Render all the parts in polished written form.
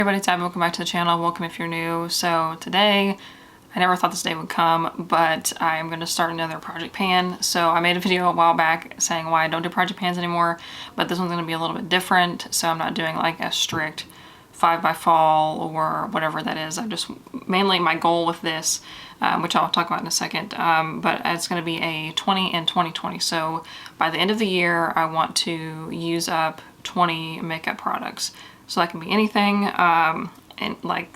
Everybody, it's Abby. Welcome back to the channel. Welcome if you're new. So today, I never thought this day would come, but I'm going to start another project pan. So I made a video a while back saying why I don't do project pans anymore, but this one's going to be a little bit different. So I'm not doing like a strict 5 by fall or whatever that is. I'm just mainly my goal with this, which I'll talk about in a second, but it's going to be a 20 and 2020. So by the end of the year, I want to use up 20 makeup products. So that can be anything, and like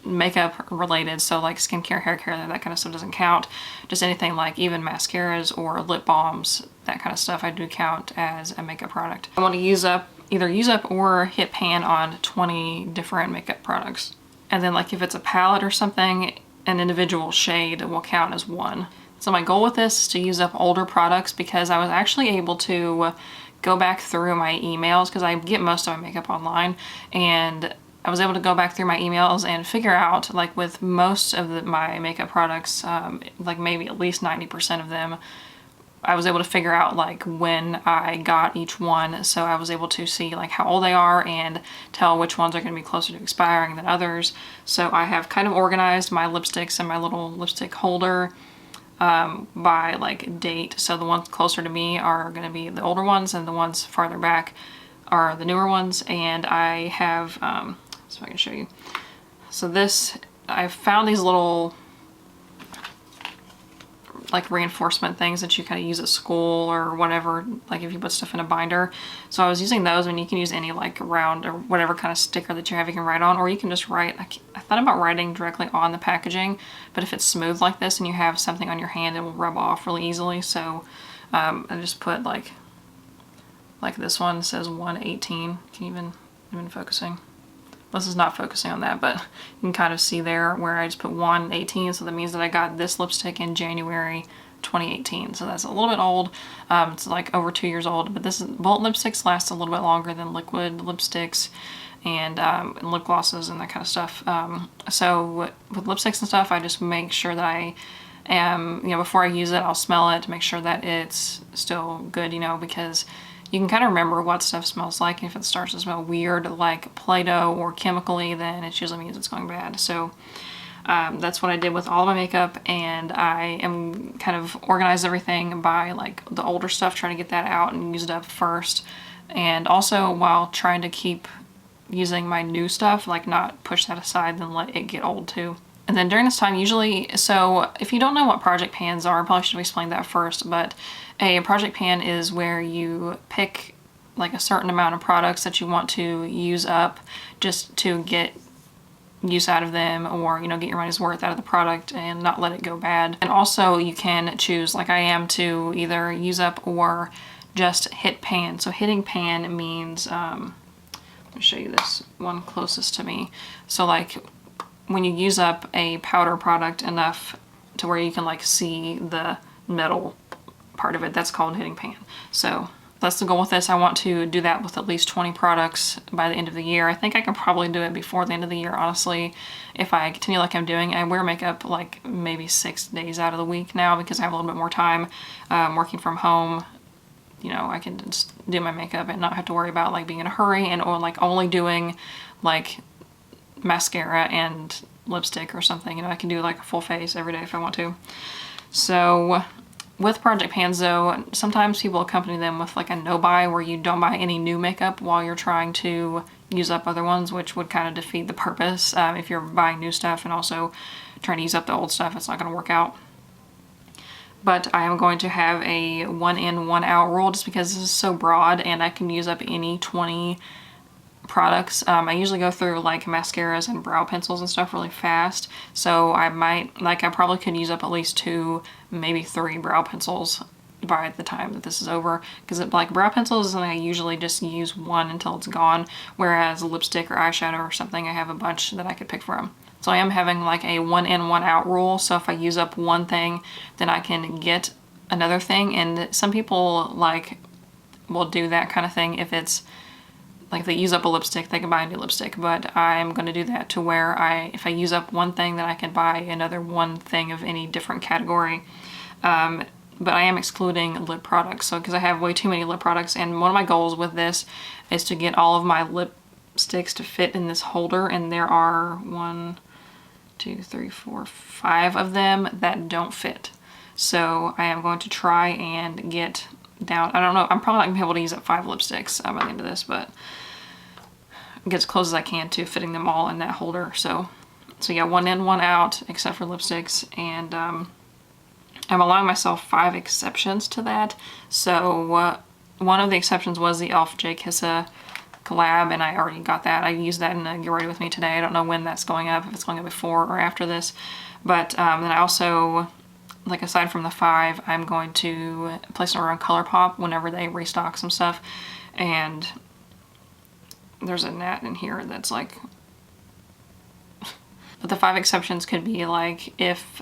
makeup related, so like skincare, hair care, that kind of stuff doesn't count. Just anything like even mascaras or lip balms, that kind of stuff I do count as a makeup product. I want to either use up or hit pan on 20 different makeup products. And then like if it's a palette or something, an individual shade will count as one. So my goal with this is to use up older products because I was actually able to go back through my emails because I get most of my makeup online, and I was able to go back through my emails and figure out, like with most of my makeup products, like maybe at least 90% of them, I was able to figure out like when I got each one. So I was able to see like how old they are and tell which ones are going to be closer to expiring than others. So I have kind of organized my lipsticks in my little lipstick holder by like date. So the ones closer to me are going to be the older ones, and the ones farther back are the newer ones. And I have, so I can show you. So this, I found these little like reinforcement things that you kind of use at school or whatever, like if you put stuff in a binder. So I was using those, and you can use any like round or whatever kind of sticker that you have you can write on, or you can just write. I thought about writing directly on the packaging, but if it's smooth like this and you have something on your hand, it will rub off really easily. So I just put like this one says 118. Can you even focusing? This is not focusing on that, but you can kind of see there where I just put 118, so that means that I got this lipstick in January 2018. So that's a little bit old. It's like over 2 years old, but bullet lipsticks last a little bit longer than liquid lipsticks and lip glosses and that kind of stuff. So with lipsticks and stuff, I just make sure that I am, before I use it, I'll smell it to make sure that it's still good, because you can kind of remember what stuff smells like. If it starts to smell weird, like Play-Doh or chemically, then it usually means it's going bad. So that's what I did with all of my makeup, and I am kind of organized everything by like the older stuff, trying to get that out and use it up first. And also while trying to keep using my new stuff, like not push that aside, then let it get old too. And then during this time, usually, so if you don't know what project pans are, I probably should have explained that first, but a project pan is where you pick like a certain amount of products that you want to use up just to get use out of them, or get your money's worth out of the product and not let it go bad. And also you can choose, like I am, to either use up or just hit pan. So hitting pan means, let me show you this one closest to me. So like when you use up a powder product enough to where you can like see the metal part of it, that's called hitting pan. So that's the goal with this. I want to do that with at least 20 products by the end of the year. I think I can probably do it before the end of the year, honestly, if I continue like I'm doing. I wear makeup like maybe 6 days out of the week now because I have a little bit more time working from home. I can just do my makeup and not have to worry about like being in a hurry or like only doing like mascara and lipstick or something. I can do like a full face every day if I want to. So with project pans though, sometimes people accompany them with like a no buy, where you don't buy any new makeup while you're trying to use up other ones, which would kind of defeat the purpose. If you're buying new stuff and also trying to use up the old stuff, it's not going to work out. But I am going to have a 1 in, 1 out rule just because this is so broad and I can use up any 20 products. I usually go through like mascaras and brow pencils and stuff really fast, so I probably could use up at least 2, maybe 3 brow pencils by the time that this is over, because like brow pencils is something I usually just use one until it's gone, whereas lipstick or eyeshadow or something I have a bunch that I could pick from. So I am having like a 1 in, 1 out rule, so if I use up one thing then I can get another thing. And some people like will do that kind of thing if it's like they use up a lipstick, they can buy a new lipstick, but I'm going to do that to where if I use up one thing, then I can buy another one thing of any different category. But I am excluding lip products, so because I have way too many lip products, and one of my goals with this is to get all of my lip sticks to fit in this holder, and there are 1, 2, 3, 4, 5 of them that don't fit. So I am going to try and get down, I don't know, I'm probably not gonna be able to use up 5 lipsticks by the end of this, but get as close as I can to fitting them all in that holder. So yeah, 1 in, 1 out, except for lipsticks, and I'm allowing myself 5 exceptions to that. So one of the exceptions was the e.l.f. J. Kissa collab, and I already got that. I used that in a Get Ready With Me today. I don't know when that's going up, if it's going up before or after this. But then I also, like, aside from the 5, I'm going to place an order on Colourpop whenever they restock some stuff. And there's a gnat in here that's like... But the 5 exceptions could be like if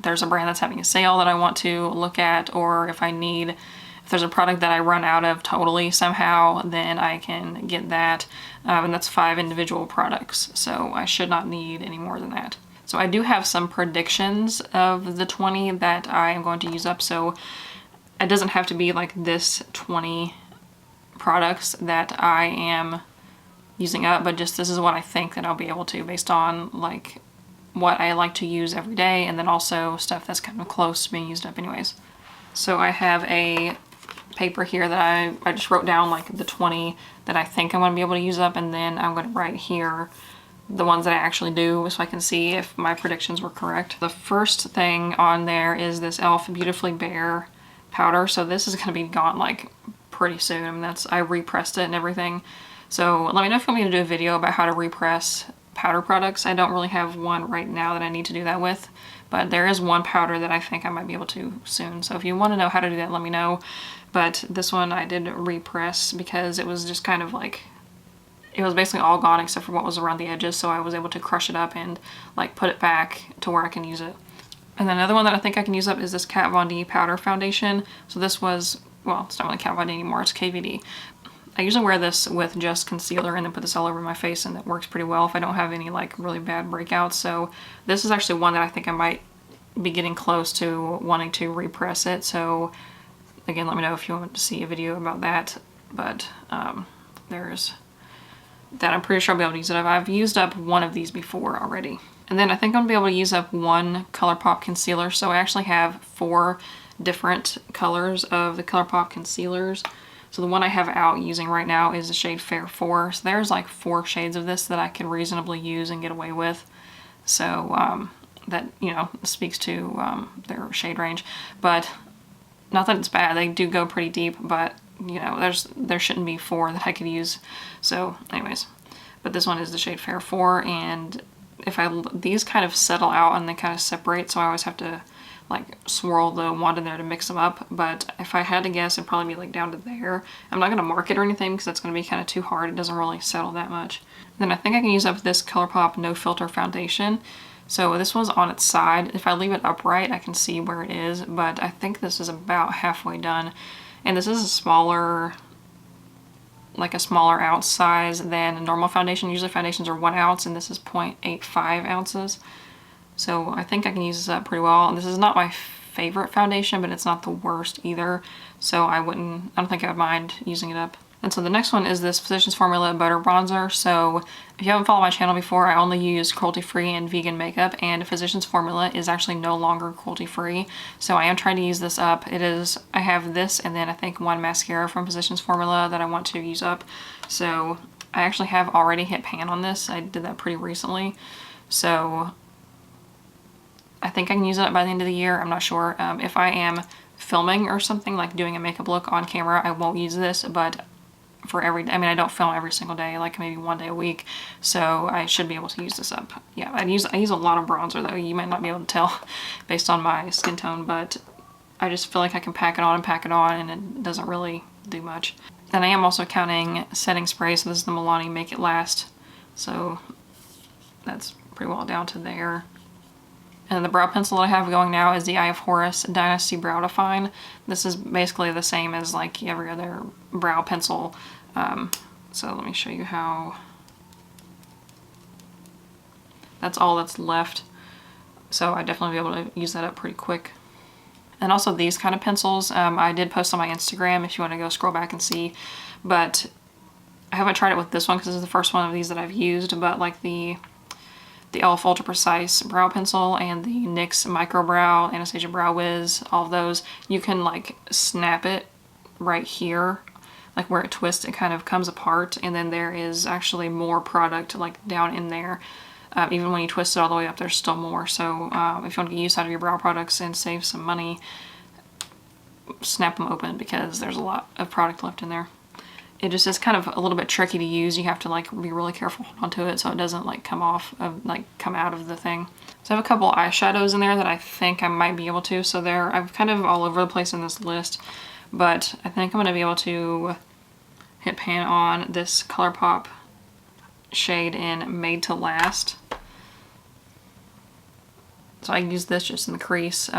there's a brand that's having a sale that I want to look at, or if there's a product that I run out of totally somehow, then I can get that. And that's 5 individual products, so I should not need any more than that. So I do have some predictions of the 20 that I am going to use up, so it doesn't have to be like this 20 products that I am using up, but just this is what I think that I'll be able to, based on like what I like to use every day, and then also stuff that's kind of close to being used up anyways. So I have a paper here that I just wrote down like the 20 that I think I'm going to be able to use up, and then I'm going to write here the ones that I actually do so I can see if my predictions were correct. The first thing on there is this e.l.f. Beautifully Bare powder. So this is going to be gone like pretty soon. I mean, I repressed it and everything. So let me know if you want me to do a video about how to repress powder products. I don't really have one right now that I need to do that with, but there is one powder that I think I might be able to soon. So if you want to know how to do that, let me know. But this one I did repress because it was just kind of like, it was basically all gone except for what was around the edges, so I was able to crush it up and like put it back to where I can use it. And then another one that I think I can use up is this Kat Von D powder foundation. So this was, well, it's not really Kat Von D anymore, it's KVD. I usually wear this with just concealer and then put this all over my face, and it works pretty well if I don't have any like really bad breakouts. So this is actually one that I think I might be getting close to wanting to repress it. So again, let me know if you want to see a video about that. But there's that. I'm pretty sure I'll be able to use it up. I've used up one of these before already. And then I think I'm gonna be able to use up one Colourpop concealer. So I actually have 4 different colors of the Colourpop concealers. So the one I have out using right now is the shade Fair 4. So there's like 4 shades of this that I can reasonably use and get away with. So that, you know, speaks to their shade range. But not that it's bad, they do go pretty deep, but you know, there shouldn't be 4 that I could use. So anyways, but this one is the shade Fair 4, and these kind of settle out and they kind of separate, so I always have to like swirl the wand in there to mix them up. But if I had to guess, it'd probably be like down to there. I'm not going to mark it or anything because that's going to be kind of too hard. It doesn't really settle that much. Then I think I can use up this Colourpop No Filter foundation. So this one's on its side. If I leave it upright, I can see where it is, but I think this is about halfway done. And this is a smaller ounce size than a normal foundation. Usually foundations are 1 ounce, and this is 0.85 ounces. So I think I can use this up pretty well. And this is not my favorite foundation, but it's not the worst either. So I don't think I would mind using it up. And so the next one is this Physicians Formula Butter Bronzer. So if you haven't followed my channel before, I only use cruelty-free and vegan makeup, and Physicians Formula is actually no longer cruelty-free. So I am trying to use this up. I have this and then I think one mascara from Physicians Formula that I want to use up. So I actually have already hit pan on this. I did that pretty recently. So I think I can use it by the end of the year. I'm not sure. If I am filming or something, like doing a makeup look on camera, I won't use this, but for I mean, I don't film every single day, like maybe 1 day a week, so I should be able to use this up. Yeah, I use a lot of bronzer though. You might not be able to tell based on my skin tone, but I just feel like I can pack it on and it doesn't really do much. And I am also counting setting spray, so this is the Milani Make It Last. So that's pretty well down to there. And the brow pencil that I have going now is the Eye of Horus Dynasty Brow Define. This is basically the same as like every other brow pencil. So let me show you how. That's all that's left. So I definitely be able to use that up pretty quick. And also these kind of pencils, I did post on my Instagram if you want to go scroll back and see. But I haven't tried it with this one because this is the first one of these that I've used, but like the e.l.f. Ultra Precise Brow Pencil and the NYX Micro Brow, Anastasia Brow Wiz, all of those, you can like snap it right here, like where it twists, it kind of comes apart, and then there is actually more product like down in there. Even when you twist it all the way up, there's still more. So if you want to get use out of your brow products and save some money, snap them open because there's a lot of product left in there. It just is kind of a little bit tricky to use. You have to like be really careful onto it so it doesn't like come off of, like come out of the thing. So I have a couple eyeshadows in there that I think I might be able to. So I'm kind of all over the place in this list, but I think I'm gonna be able to hit pan on this Colourpop shade in Made to Last. So I use this just in the crease.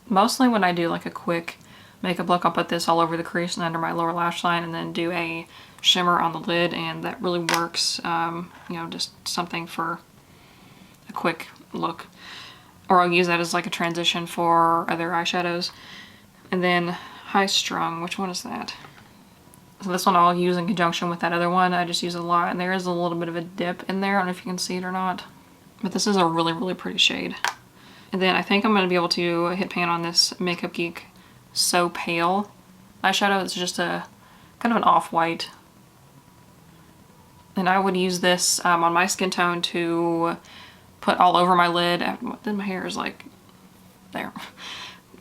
Mostly when I do like a quick makeup look, I'll put this all over the crease and under my lower lash line and then do a shimmer on the lid, and that really works. You know, just something for a quick look. Or I'll use that as like a transition for other eyeshadows. And then High Strung, which one is that? So this one I'll use in conjunction with that other one. I just use it a lot, and there is a little bit of a dip in there. I don't know if you can see it or not. But this is a really, really pretty shade. And then I think I'm going to be able to hit pan on this Makeup Geek So Pale eyeshadow. It's just a kind of an off-white. And I would use this on my skin tone to put all over my lid. Then my hair is like there.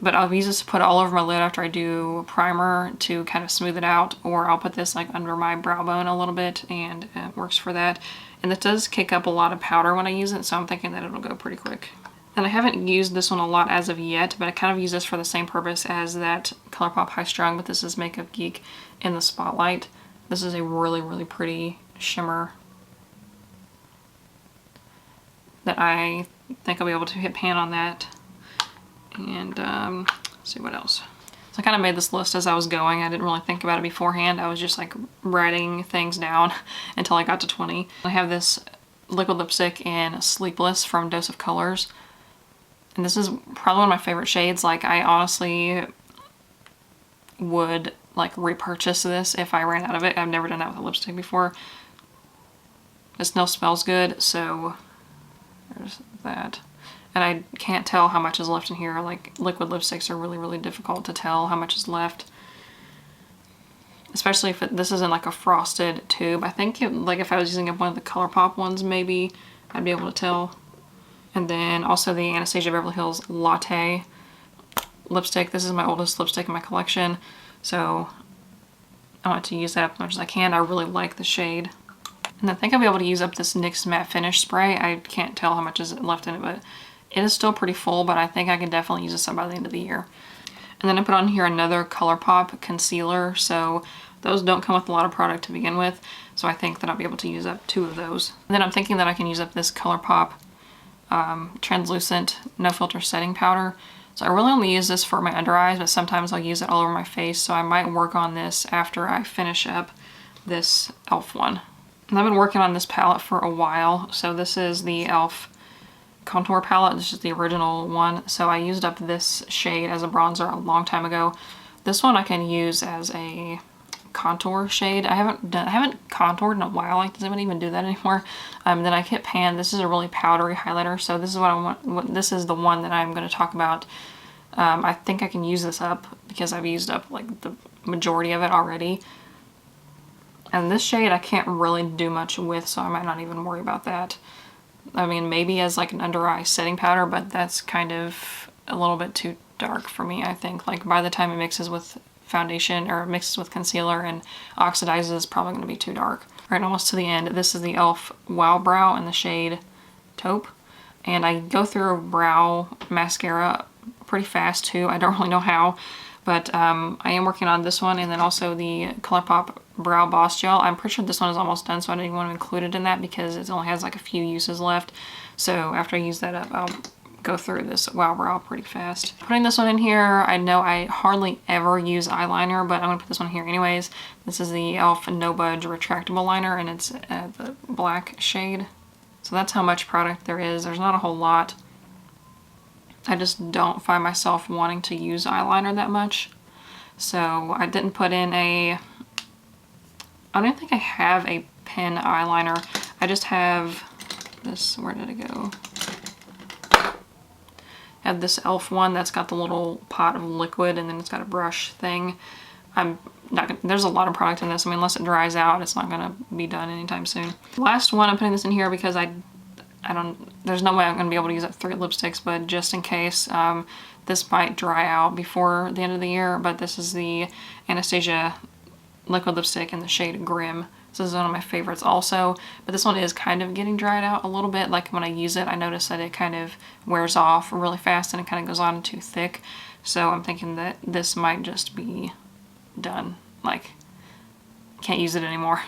But I'll use this to put all over my lid after I do primer to kind of smooth it out, or I'll put this like under my brow bone a little bit, and it works for that. And it does kick up a lot of powder when I use it, so I'm thinking that it'll go pretty quick. And I haven't used this one a lot as of yet, but I kind of use this for the same purpose as that Colourpop High Strung, but this is Makeup Geek in the Spotlight. This is a really, really pretty shimmer that I think I'll be able to hit pan on that. And let's see what else. So I kind of made this list as I was going. I didn't really think about it beforehand. I was just like writing things down until I got to 20. I have this liquid lipstick in Sleepless from Dose of Colors. And this is probably one of my favorite shades. Like, I honestly would like repurchase this if I ran out of it. I've never done that with a lipstick before. It still smells good, so there's that. And I can't tell how much is left in here. Like, liquid lipsticks are really, really difficult to tell how much is left. Especially if this is in like a frosted tube. I think like if I was using one of the Colourpop ones, maybe I'd be able to tell. And then also the Anastasia Beverly Hills Latte lipstick. This is my oldest lipstick in my collection, so I want to use that up as much as I can. I really like the shade. And I think I'll be able to use up this NYX Matte Finish Spray. I can't tell how much is left in it, but it is still pretty full, but I think I can definitely use this up by the end of the year. And then I put on here another Colourpop Concealer, so those don't come with a lot of product to begin with, so I think that I'll be able to use up 2 of those. And then I'm thinking that I can use up this Colourpop Translucent No Filter Setting Powder. So I really only use this for my under eyes, but sometimes I'll use it all over my face, so I might work on this after I finish up this e.l.f. one. And I've been working on this palette for a while. So this is the e.l.f. Contour palette. This is the original one. So I used up this shade as a bronzer a long time ago. This one I can use as a contour shade. I haven't contoured in a while. Like, does anyone even do that anymore? Then I hit pan. This is a really powdery highlighter. So this is what I want. This is the one that I'm going to talk about. I think I can use this up because I've used up like the majority of it already. And this shade I can't really do much with, so I might not even worry about that. I mean, maybe as like an under eye setting powder, but that's kind of a little bit too dark for me, I think. Like, by the time it mixes with foundation or mixes with concealer and oxidizes, it's probably going to be too dark. All right, almost to the end. This is the e.l.f. Wow Brow in the shade Taupe. And I go through a brow mascara pretty fast too. I don't really know how, but I am working on this one, and then also the Colourpop Brow Boss Gel. I'm pretty sure this one is almost done, so I didn't even want to include it in that because it only has like a few uses left. So after I use that up, I'll go through this Wow Brow pretty fast. Putting this one in here, I know I hardly ever use eyeliner, but I'm going to put this one here anyways. This is the e.l.f. No Budge Retractable Liner, and it's the black shade. So that's how much product there is. There's not a whole lot. I just don't find myself wanting to use eyeliner that much. So I didn't put in a I don't think I have a pen eyeliner. I just have this, where did it go? I have this e.l.f. one that's got the little pot of liquid and then it's got a brush thing. I'm not gonna, there's a lot of product in this. I mean, unless it dries out, it's not gonna be done anytime soon. Last one, I'm putting this in here because I don't, there's no way I'm gonna be able to use up 3 lipsticks, but just in case, this might dry out before the end of the year, but this is the Anastasia liquid lipstick in the shade Grim. This is one of my favorites also, but this one is kind of getting dried out a little bit. Like when I use it, I notice that it kind of wears off really fast and it kind of goes on too thick. So I'm thinking that this might just be done. Like, can't use it anymore.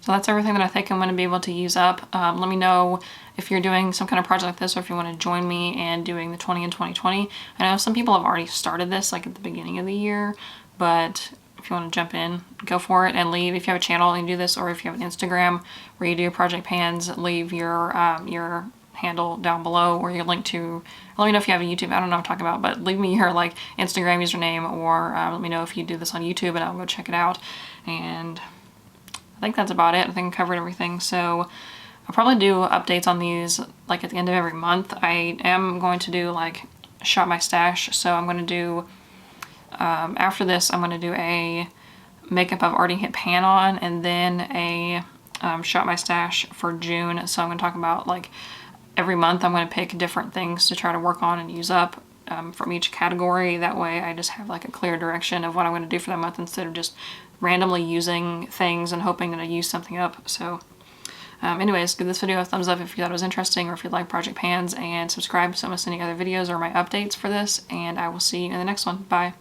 So that's everything that I think I'm going to be able to use up. Let me know if you're doing some kind of project like this or if you want to join me in doing the 20 in 2020. I know some people have already started this like at the beginning of the year, but if you want to jump in, go for it and leave. If you have a channel and you do this, or if you have an Instagram where you do project pans, leave your handle down below or your link to, let me know if you have a YouTube, I don't know what I'm talking about, but leave me your like Instagram username, or let me know if you do this on YouTube and I'll go check it out. And I think that's about it. I think I covered everything. So I'll probably do updates on these like at the end of every month. I am going to do like Shop My Stash. So I'm going to do, after this, I'm going to do a makeup I've already hit pan on, and then a Shop My Stash for June. So I'm going to talk about like every month I'm going to pick different things to try to work on and use up from each category. That way I just have like a clear direction of what I'm going to do for that month instead of just randomly using things and hoping that I use something up. So anyways, give this video a thumbs up if you thought it was interesting, or if you like project pans, and subscribe so I don't miss any other videos or my updates for this, and I will see you in the next one. Bye.